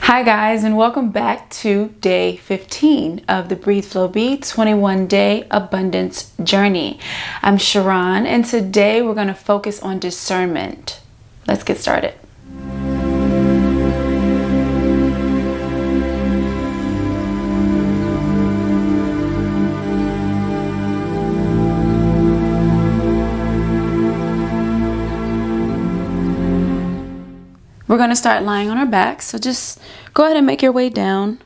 Hi guys, and welcome back to day 15 of the Breathe Flow Be 21-day abundance journey. I'm Sharron, and today we're going to focus on discernment. Let's get started. We're going to start lying on our back, so just go ahead and make your way down.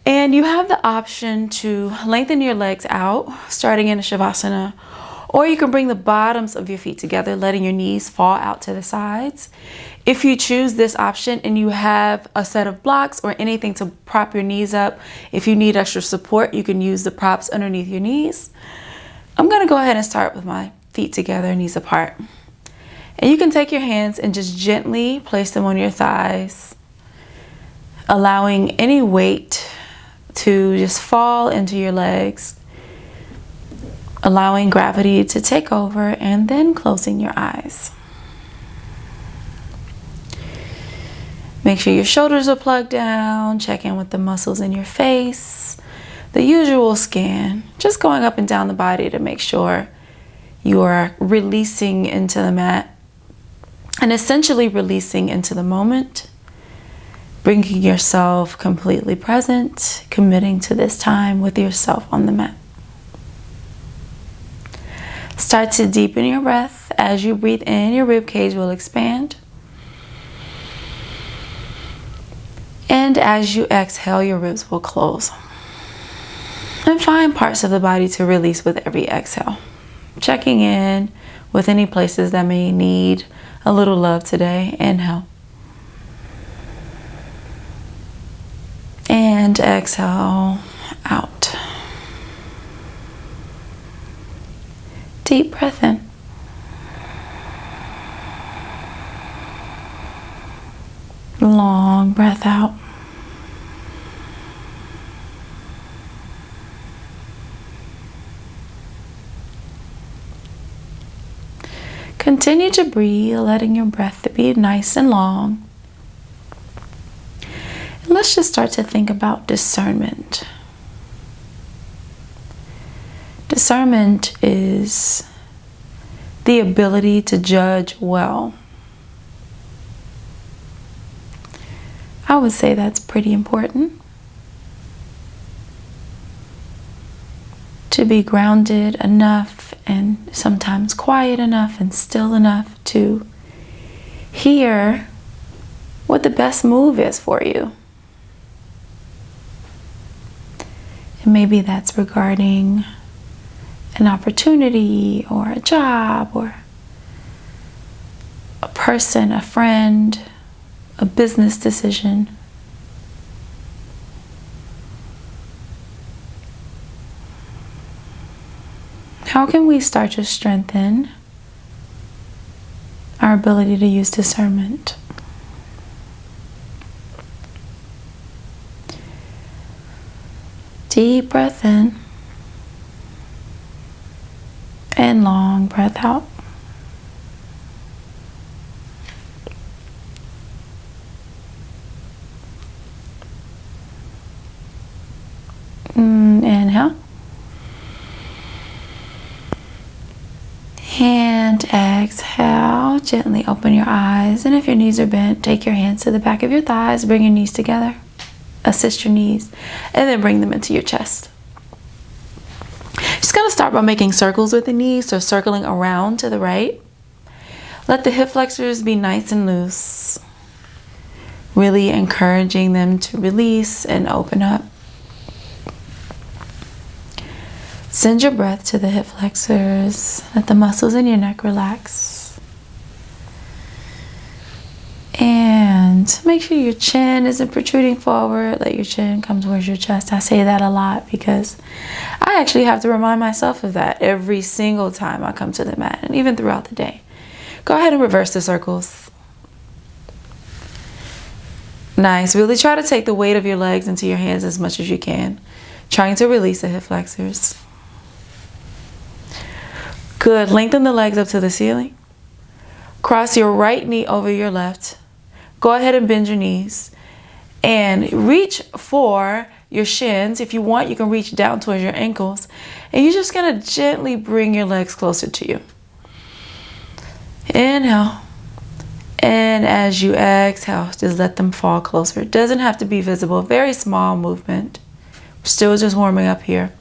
And you have the option to lengthen your legs out, starting in a Shavasana, or you can bring the bottoms of your feet together, letting your knees fall out to the sides. If you choose this option and you have a set of blocks or anything to prop your knees up, if you need extra support, you can use the props underneath your knees. I'm going to go ahead and start with my feet together, knees apart. And you can take your hands and just gently place them on your thighs, allowing any weight to just fall into your legs, allowing gravity to take over, and then closing your eyes. Make sure your shoulders are plugged down, check in with the muscles in your face, the usual scan, just going up and down the body to make sure you are releasing into the mat. And essentially releasing into the moment, bringing yourself completely present, committing to this time with yourself on the mat. Start to deepen your breath. As you breathe in, your rib cage will expand. And as you exhale, your ribs will close. And find parts of the body to release with every exhale. Checking in with any places that may need a little love today. Inhale. And exhale out. Deep breath in. Long breath out. Continue to breathe, letting your breath be nice and long. And let's just start to think about discernment. Discernment is the ability to judge well. I would say that's pretty important. To be grounded enough and sometimes quiet enough and still enough to hear what the best move is for you. And maybe that's regarding an opportunity or a job or a person, a friend, a business decision. How can we start to strengthen our ability to use discernment? Deep breath in and long breath out. Inhale. And exhale, gently open your eyes. And if your knees are bent, take your hands to the back of your thighs, bring your knees together, assist your knees, and then bring them into your chest. Just gonna start by making circles with the knees, so circling around to the right. Let the hip flexors be nice and loose, really encouraging them to release and open up. Send your breath to the hip flexors. Let the muscles in your neck relax. And make sure your chin isn't protruding forward. Let your chin come towards your chest. I say that a lot because I actually have to remind myself of that every single time I come to the mat and even throughout the day. Go ahead and reverse the circles. Nice. Really try to take the weight of your legs into your hands as much as you can. Trying to release the hip flexors. Good. Lengthen the legs up to the ceiling. Cross your right knee over your left. Go ahead and bend your knees. And reach for your shins. If you want, you can reach down towards your ankles. And you're just gonna gently bring your legs closer to you. Inhale. And as you exhale, just let them fall closer. It doesn't have to be visible. Very small movement. Still just warming up here.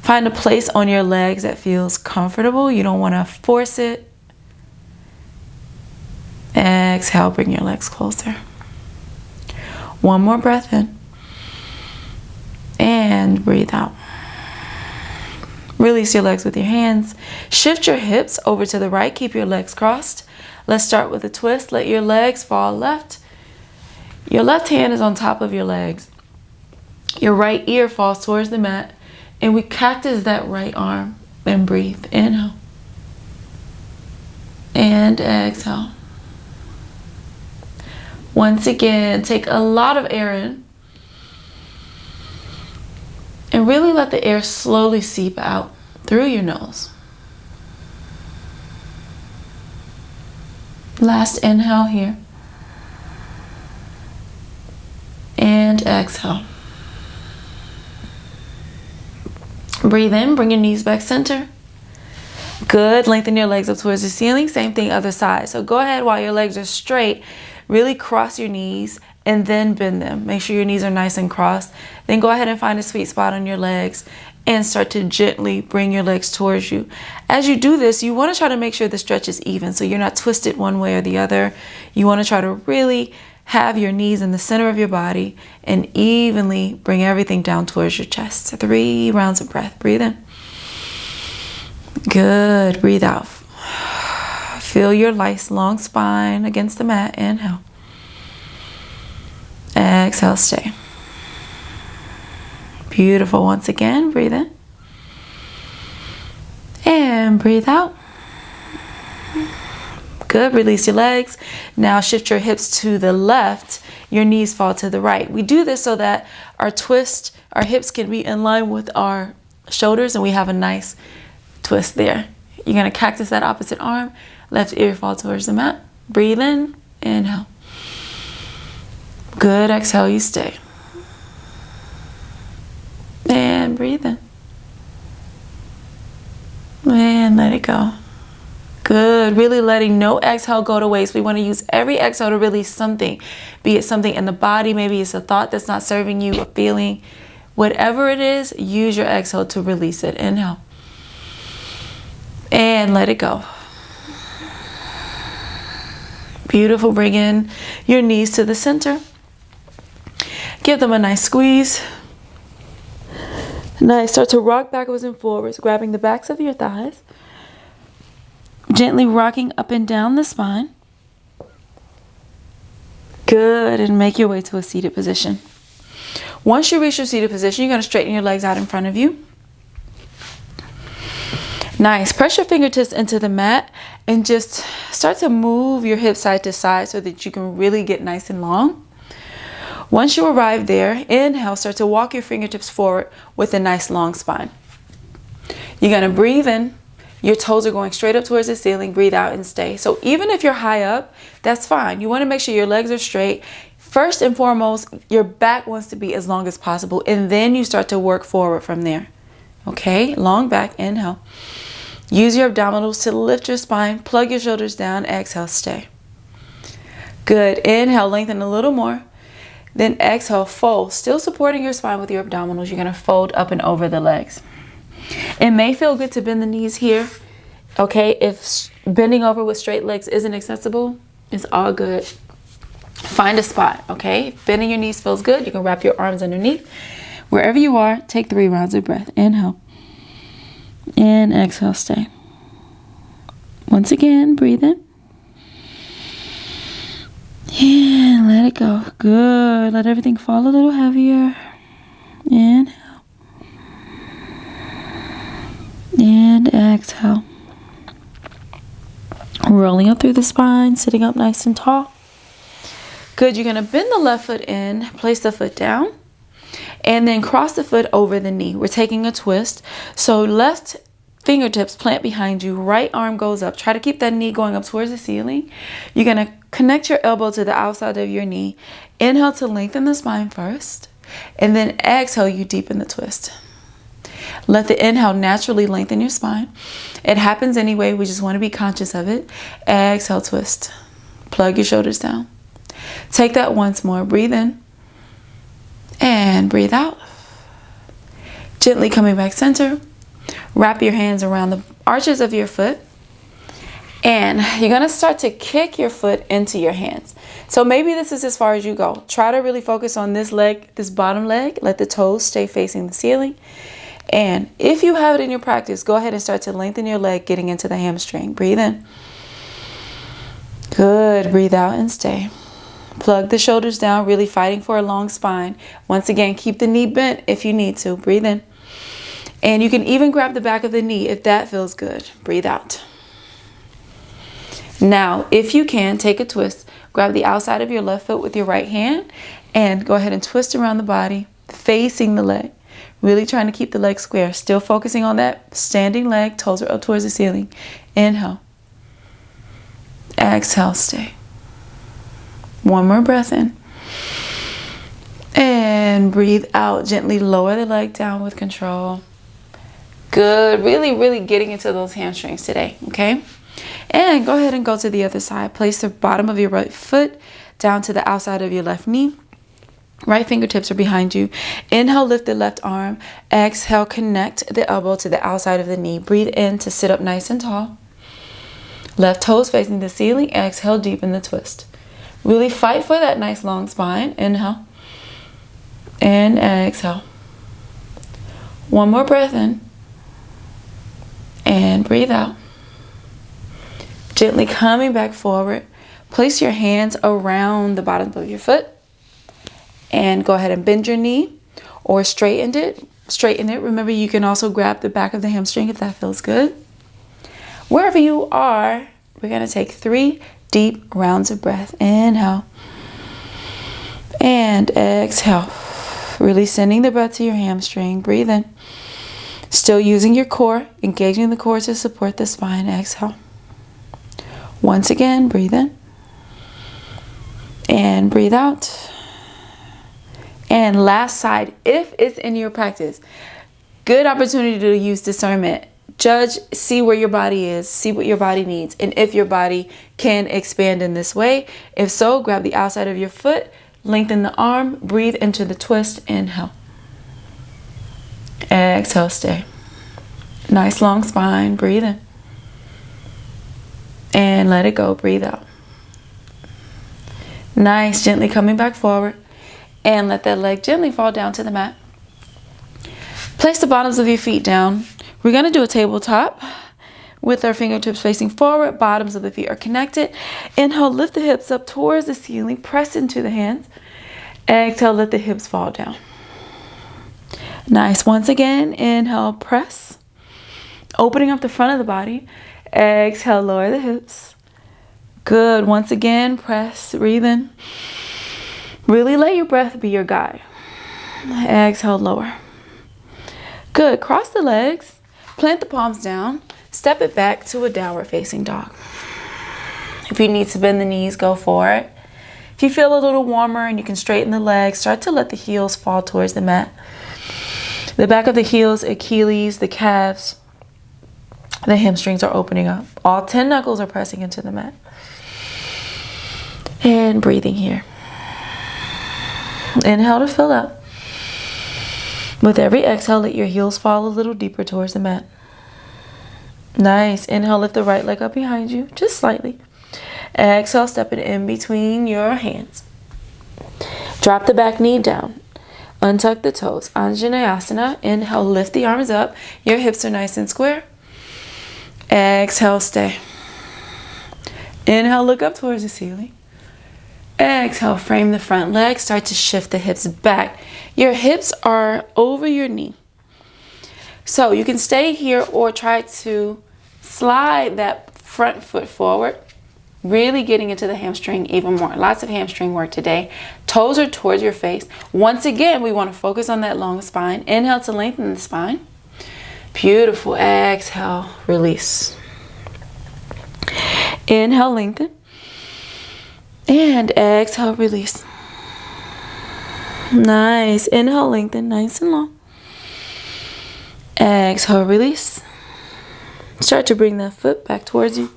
Find a place on your legs that feels comfortable. You don't want to force it. Exhale, bring your legs closer. One more breath in. And breathe out. Release your legs with your hands. Shift your hips over to the right. Keep your legs crossed. Let's start with a twist. Let your legs fall left. Your left hand is on top of your legs. Your right ear falls towards the mat. And we cactus that right arm and breathe. Inhale. And exhale. Once again, take a lot of air in. And really let the air slowly seep out through your nose. Last inhale here. And exhale. Breathe in, bring your knees back center. Good, lengthen your legs up towards the ceiling. Same thing other side. So go ahead while your legs are straight, really cross your knees and then bend them. Make sure your knees are nice and crossed. Then go ahead and find a sweet spot on your legs and start to gently bring your legs towards you. As you do this, you want to try to make sure the stretch is even so you're not twisted one way or the other. You want to try to really have your knees in the center of your body and evenly bring everything down towards your chest. 3 rounds of breath. Breathe in. Good. Breathe out. Feel your nice long spine against the mat. Inhale. Exhale, stay. Beautiful. Once again, breathe in. And breathe out. Good. Release your legs. Now shift your hips to the left. Your knees fall to the right. We do this so that our hips can be in line with our shoulders and we have a nice twist there. You're going to cactus that opposite arm. Left ear fall towards the mat. Breathe in. Inhale. Good. Exhale. You stay. And breathe in. And let it go. Good. Really letting no exhale go to waste. We want to use every exhale to release something. Be it something in the body. Maybe it's a thought that's not serving you, a feeling. Whatever it is, use your exhale to release it. Inhale. And let it go. Beautiful. Bring in your knees to the center. Give them a nice squeeze. Nice. Start to rock backwards and forwards, grabbing the backs of your thighs. Gently rocking up and down the spine. Good. And make your way to a seated position. Once you reach your seated position, you're going to straighten your legs out in front of you. Nice. Press your fingertips into the mat and just start to move your hips side to side so that you can really get nice and long. Once you arrive there, inhale, start to walk your fingertips forward with a nice long spine. You're going to breathe in. Your toes are going straight up towards the ceiling. Breathe out and stay. So even if you're high up, that's fine. You want to make sure your legs are straight. First and foremost, your back wants to be as long as possible, and then you start to work forward from there. Okay, long back, inhale. Use your abdominals to lift your spine. Plug your shoulders down. Exhale, stay. Good. Inhale, lengthen a little more. Then exhale, fold. Still supporting your spine with your abdominals. You're going to fold up and over the legs. It may feel good to bend the knees here. Okay, if bending over with straight legs isn't accessible, it's all good. Find a spot, okay? If bending your knees feels good, you can wrap your arms underneath. Wherever you are, take 3 rounds of breath. Inhale. And exhale, stay. Once again, breathe in. And let it go. Good. Let everything fall a little heavier. Inhale. And exhale. Rolling up through the spine, sitting up nice and tall. Good. You're going to bend the left foot in, place the foot down, and then cross the foot over the knee. We're taking a twist. So left fingertips plant behind you, right arm goes up. Try to keep that knee going up towards the ceiling. You're going to connect your elbow to the outside of your knee Inhale to lengthen the spine first, and then exhale, you deepen the twist. Let the inhale naturally lengthen your spine. It happens anyway. We just want to be conscious of it. Exhale, twist. Plug your shoulders down. Take that once more. Breathe in and breathe out. Gently coming back center. Wrap your hands around the arches of your foot. And you're going to start to kick your foot into your hands. So maybe this is as far as you go. Try to really focus on this leg, this bottom leg. Let the toes stay facing the ceiling. And if you have it in your practice, go ahead and start to lengthen your leg, getting into the hamstring. Breathe in. Good. Breathe out and stay. Plug the shoulders down, really fighting for a long spine. Once again, keep the knee bent if you need to. Breathe in. And you can even grab the back of the knee if that feels good. Breathe out. Now, if you can, take a twist. Grab the outside of your left foot with your right hand and go ahead and twist around the body, facing the leg. Really trying to keep the leg square. Still focusing on that standing leg. Toes are up towards the ceiling. Inhale. Exhale, stay. One more breath in. And breathe out. Gently lower the leg down with control. Good. Really, really getting into those hamstrings today. Okay? And go ahead and go to the other side. Place the bottom of your right foot down to the outside of your left knee. Right fingertips are behind you. Inhale, lift the left arm. Exhale, connect the elbow to the outside of the knee. Breathe in to sit up nice and tall. Left toes facing the ceiling. Exhale, deepen the twist. Really fight for that nice long spine. Inhale. And exhale. One more breath in. And breathe out. Gently coming back forward. Place your hands around the bottom of your foot. And go ahead and bend your knee or straighten it. Remember, you can also grab the back of the hamstring if that feels good. Wherever you are, we're going to take 3 deep rounds of breath. Inhale. And exhale. Really sending the breath to your hamstring. Breathe in. Still using your core, engaging the core to support the spine. Exhale. Once again, breathe in. And breathe out. And last side, if it's in your practice, good opportunity to use discernment. Judge, see where your body is, see what your body needs, and if your body can expand in this way. If so, grab the outside of your foot, lengthen the arm, breathe into the twist, inhale. Exhale, stay. Nice long spine, breathe in. And let it go, breathe out. Nice, gently coming back forward. And let that leg gently fall down to the mat. Place the bottoms of your feet down. We're going to do a tabletop with our fingertips facing forward. Bottoms of the feet are connected. Inhale, lift the hips up towards the ceiling. Press into the hands. Exhale, let the hips fall down. Nice. Once again, inhale, press. Opening up the front of the body. Exhale, lower the hips. Good. Once again, press. Breathe in. Really let your breath be your guide. Exhale, lower. Good. Cross the legs. Plant the palms down. Step it back to a downward facing dog. If you need to bend the knees, go for it. If you feel a little warmer and you can straighten the legs, start to let the heels fall towards the mat. The back of the heels, Achilles, the calves, the hamstrings are opening up. All 10 knuckles are pressing into the mat. And breathing here. Inhale to fill up. With every exhale, let your heels fall a little deeper towards the mat. Nice. Inhale, lift the right leg up behind you, just slightly. Exhale, step it in between your hands. Drop the back knee down. Untuck the toes. Anjaneyasana. Inhale, lift the arms up. Your hips are nice and square. Exhale, stay. Inhale, look up towards the ceiling. Exhale, frame the front leg. Start to shift the hips back. Your hips are over your knee. So you can stay here or try to slide that front foot forward. Really getting into the hamstring even more. Lots of hamstring work today. Toes are towards your face. Once again, we want to focus on that long spine. Inhale to lengthen the spine. Beautiful. Exhale, release. Inhale, lengthen. And exhale, release. Nice. Inhale, lengthen nice and long. Exhale, release. Start to bring that foot back towards you.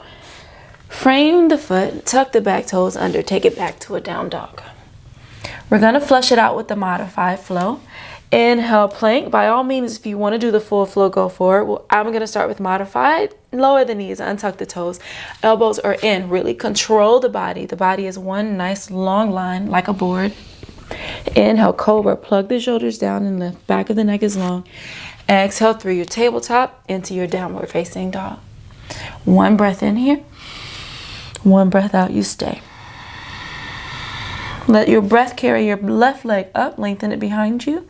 Frame the foot, tuck the back toes under, take it back to a down dog. We're going to flush it out with the modified flow. Inhale, plank. By all means, if you want to do the full flow, go for it. Well, I'm going to start with modified. Lower the knees, untuck the toes. Elbows are in. Really control the body. The body is one nice long line like a board. Inhale, cobra. Plug the shoulders down and lift. Back of the neck is long. Exhale through your tabletop into your downward facing dog. One breath in here. One breath out, you stay. Let your breath carry your left leg up, lengthen it behind you.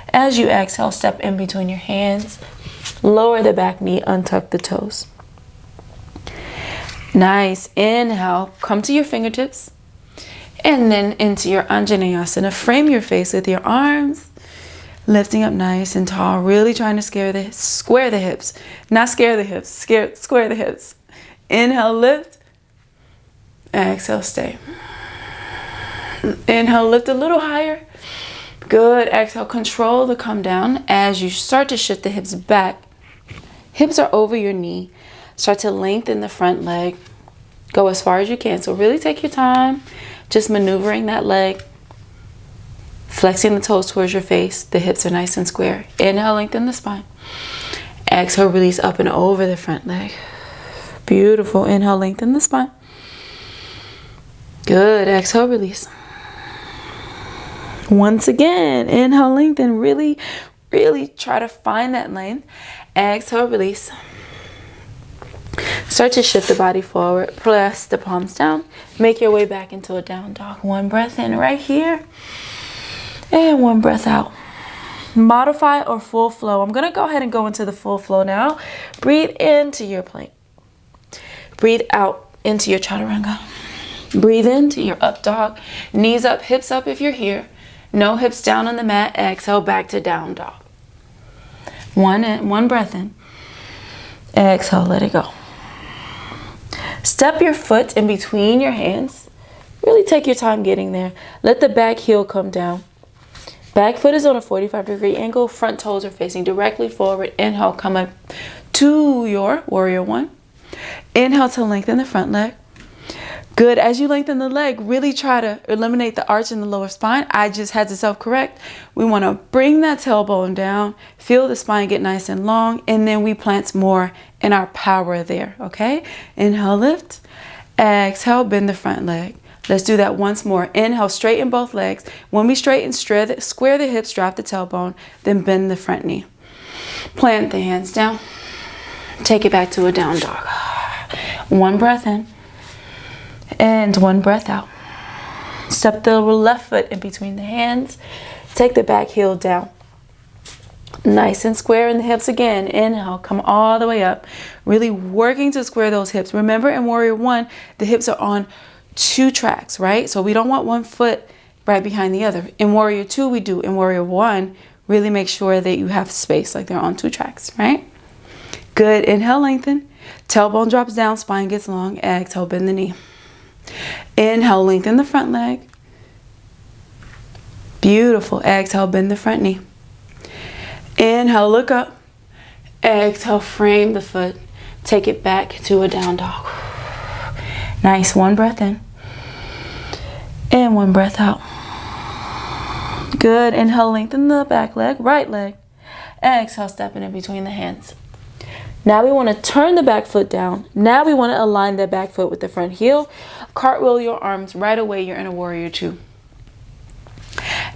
As you exhale, step in between your hands. Lower the back knee, untuck the toes. Nice. Inhale, come to your fingertips. And then into your Anjaneyasana. Frame your face with your arms. Lifting up nice and tall. Really trying to square the hips. Not scare the hips. Square the hips. Inhale, lift. Exhale, stay. Inhale, lift a little higher. Good. Exhale, control the come down as you start to shift the hips back. Hips are over your knee. Start to lengthen the front leg. Go as far as you can. So really take your time. Just maneuvering that leg. Flexing the toes towards your face. The hips are nice and square. Inhale, lengthen the spine. Exhale, release up and over the front leg. Beautiful. Inhale, lengthen the spine. Good. Exhale, release. Once again, inhale, lengthen. Really, really try to find that length. Exhale, release. Start to shift the body forward. Press the palms down. Make your way back into a down dog. One breath in right here. And one breath out. Modify or full flow. I'm going to go ahead and go into the full flow now. Breathe into your plank. Breathe out into your chaturanga. Breathe into your up dog. Knees up, hips up if you're here. No hips down on the mat. Exhale, back to down dog. One breath in. Exhale, let it go. Step your foot in between your hands. Really take your time getting there. Let the back heel come down. Back foot is on a 45-degree angle. Front toes are facing directly forward. Inhale, come up to your warrior one. Inhale to lengthen the front leg. Good. As you lengthen the leg, really try to eliminate the arch in the lower spine. I just had to self-correct. We want to bring that tailbone down, feel the spine get nice and long, and then we plant more in our power there, okay? Inhale, lift. Exhale, bend the front leg. Let's do that once more. Inhale, straighten both legs. When we straighten, square the hips, drop the tailbone, then bend the front knee. Plant the hands down. Take it back to a down dog. One breath in. And one breath out. Step the left foot in between the hands. Take the back heel down. Nice and square in the hips again. Inhale, come all the way up. Really working to square those hips. Remember in Warrior One, the hips are on 2 tracks, right? So we don't want one foot right behind the other. In Warrior Two, we do. In Warrior One, really make sure that you have space, like they're on 2 tracks, right? Good. Inhale, lengthen. Tailbone drops down, spine gets long. Exhale, bend the knee. Inhale, lengthen the front leg. Beautiful. Exhale, bend the front knee. Inhale, look up. Exhale, frame the foot. Take it back to a down dog. Nice. One breath in. And one breath out. Good. Inhale, lengthen the back leg, right leg. Exhale, stepping in between the hands. Now we want to turn the back foot down. Now we want to align the back foot with the front heel. Cartwheel your arms. Right away, you're in a Warrior Two.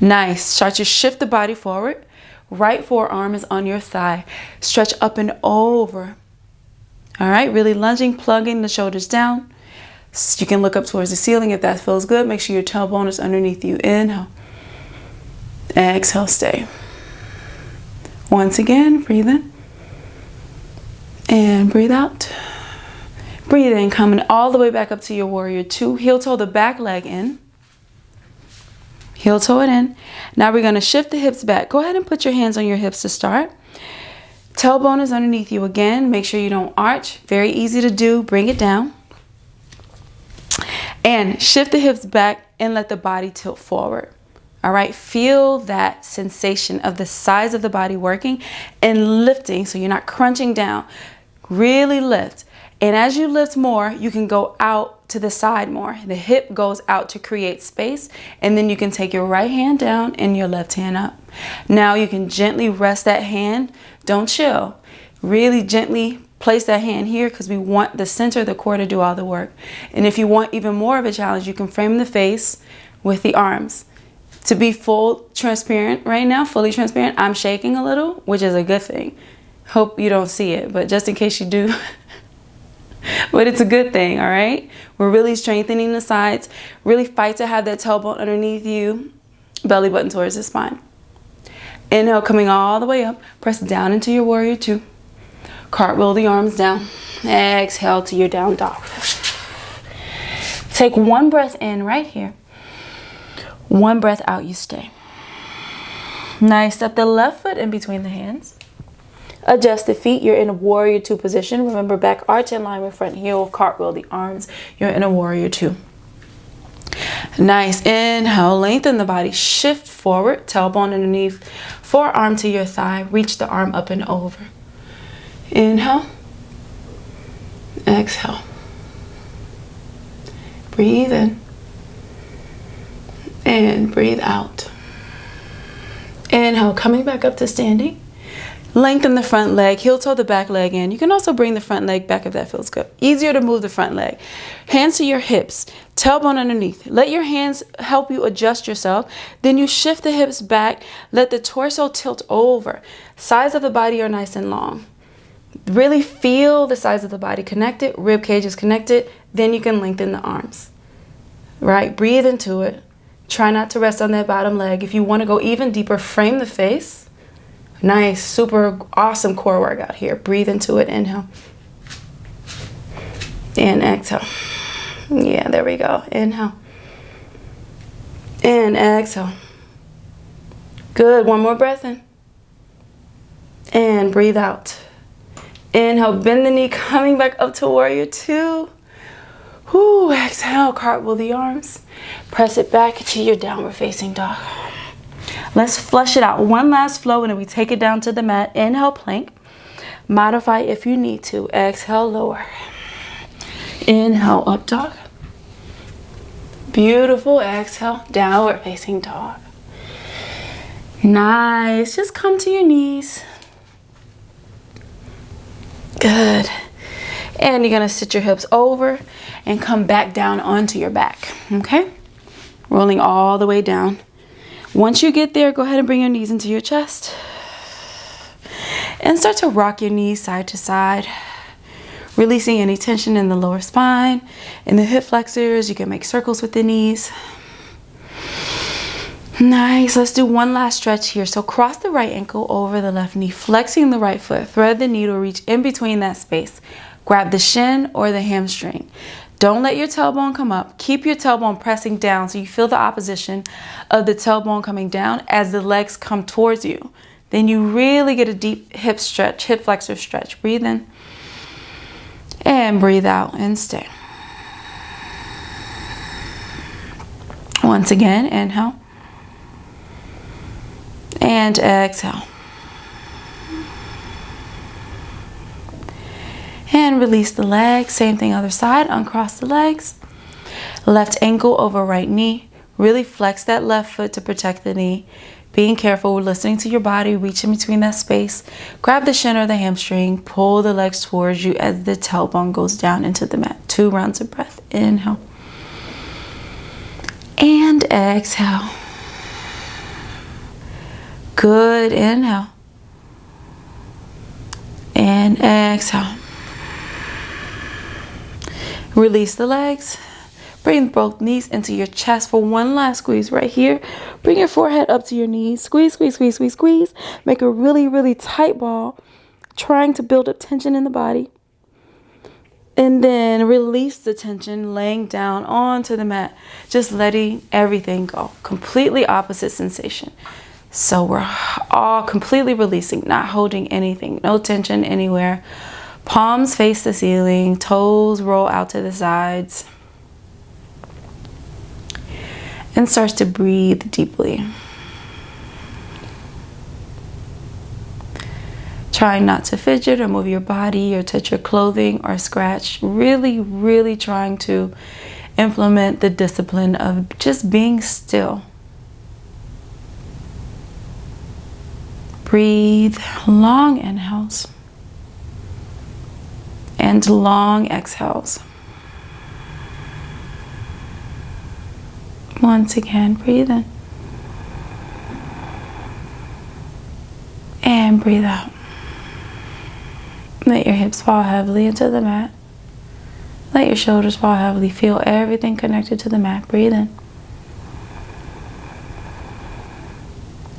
Nice. Start to shift the body forward. Right forearm is on your thigh. Stretch up and over. All right. Really lunging, plugging the shoulders down. You can look up towards the ceiling if that feels good. Make sure your tailbone is underneath you. Inhale. Exhale, stay. Once again, breathe in. And breathe out. Breathe in, coming all the way back up to your Warrior Two. Heel toe the back leg in. Heel toe it in. Now we're going to shift the hips back. Go ahead and put your hands on your hips to start. Tailbone is underneath you again. Make sure you don't arch. Very easy to do. Bring it down. And shift the hips back and let the body tilt forward. All right, feel that sensation of the sides of the body working and lifting, so you're not crunching down. Really lift. And as you lift more, you can go out to the side more. The hip goes out to create space, and then you can take your right hand down and your left hand up. Now you can gently rest that hand. Don't chill. Really gently place that hand here, because we want the center of the core to do all the work. And if you want even more of a challenge, you can frame the face with the arms. To be full transparent right now, fully transparent, I'm shaking a little, which is a good thing. Hope you don't see it, but just in case you do, but it's a good thing, all right? We're really strengthening the sides. Really fight to have that tailbone underneath you, belly button towards the spine. Inhale, coming all the way up. Press down into your warrior two. Cartwheel the arms down. Exhale to your down dog. Take one breath in right here. One breath out, you stay. Nice. Step the left foot in between the hands. Adjust the feet. You're in a warrior two position. Remember, back arch in line with front heel. Cartwheel the arms. You're in a warrior two. Nice. Inhale, lengthen the body. Shift forward. Tailbone underneath. Forearm to your thigh. Reach the arm up and over. Inhale. Exhale. Breathe in. And breathe out. Inhale, coming back up to standing. Lengthen the front leg, heel toe the back leg in. You can also bring the front leg back if that feels good. Easier to move the front leg. Hands to your hips, tailbone underneath. Let your hands help you adjust yourself. Then you shift the hips back. Let the torso tilt over. Sides of the body are nice and long. Really feel the sides of the body connected. Rib cage is connected. Then you can lengthen the arms. Right? Breathe into it. Try not to rest on that bottom leg. If you want to go even deeper, frame the face. Nice, super awesome core workout here. Breathe into it. Inhale. And exhale. Yeah, there we go. Inhale. And exhale. Good. One more breath in. And breathe out. Inhale, bend the knee, coming back up to warrior two. Whoo, exhale, cartwheel the arms. Press it back to your downward facing dog. Let's flush it out. One last flow, and then we take it down to the mat. Inhale, plank. Modify if you need to. Exhale, lower. Inhale, up dog. Beautiful. Exhale, downward facing dog. Nice. Just come to your knees. Good. And you're going to sit your hips over and come back down onto your back. Okay? Rolling all the way down. Once you get there, go ahead and bring your knees into your chest. And start to rock your knees side to side. Releasing any tension in the lower spine. In the hip flexors, you can make circles with the knees. Nice. Let's do one last stretch here. So cross the right ankle over the left knee, flexing the right foot. Thread the needle, reach in between that space. Grab the shin or the hamstring. Don't let your tailbone come up. Keep your tailbone pressing down so you feel the opposition of the tailbone coming down as the legs come towards you. Then you really get a deep hip stretch, hip flexor stretch. Breathe in and breathe out and stay. Once again, inhale. And exhale. And release the legs. Same thing other side. Uncross the legs. Left ankle over right knee. Really flex that left foot to protect the knee. Being careful. We're listening to your body. Reach in between that space. Grab the shin or the hamstring. Pull the legs towards you as the tailbone goes down into the mat. 2 rounds of breath. Inhale. And exhale. Good. Inhale. And exhale. Release the legs. Bring both knees into your chest for one last squeeze right here. Bring your forehead up to your knees. Squeeze, squeeze, squeeze, squeeze, squeeze. Make a really, really tight ball. Trying to build up tension in the body. And then release the tension, laying down onto the mat. Just letting everything go. Completely opposite sensation. So we're all completely releasing, not holding anything. No tension anywhere. Palms face the ceiling. Toes roll out to the sides. and starts to breathe deeply. Trying not to fidget or move your body or touch your clothing or scratch. Really, really trying to implement the discipline of just being still. Breathe long inhales and long exhales. Once again, breathe in and breathe out. Let your hips fall heavily into the mat. Let your shoulders fall heavily. Feel everything connected to the mat. Breathe in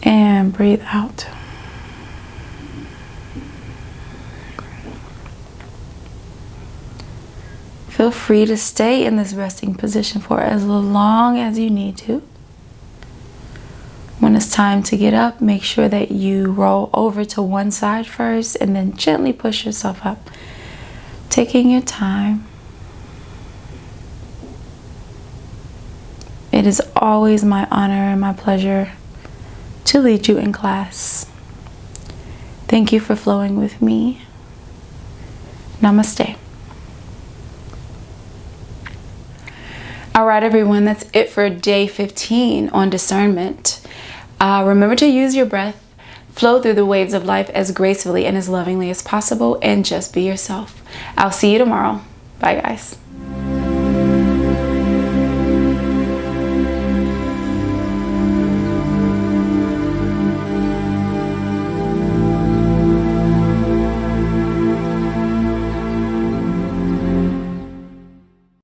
and breathe out. Feel free to stay in this resting position for as long as you need to. When it's time to get up, make sure that you roll over to one side first and then gently push yourself up. Taking your time. It is always my honor and my pleasure to lead you in class. Thank you for flowing with me. Namaste. All right, everyone, that's it for day 15 on discernment. Remember to use your breath, flow through the waves of life as gracefully and as lovingly as possible, and just be yourself. I'll see you tomorrow. Bye, guys.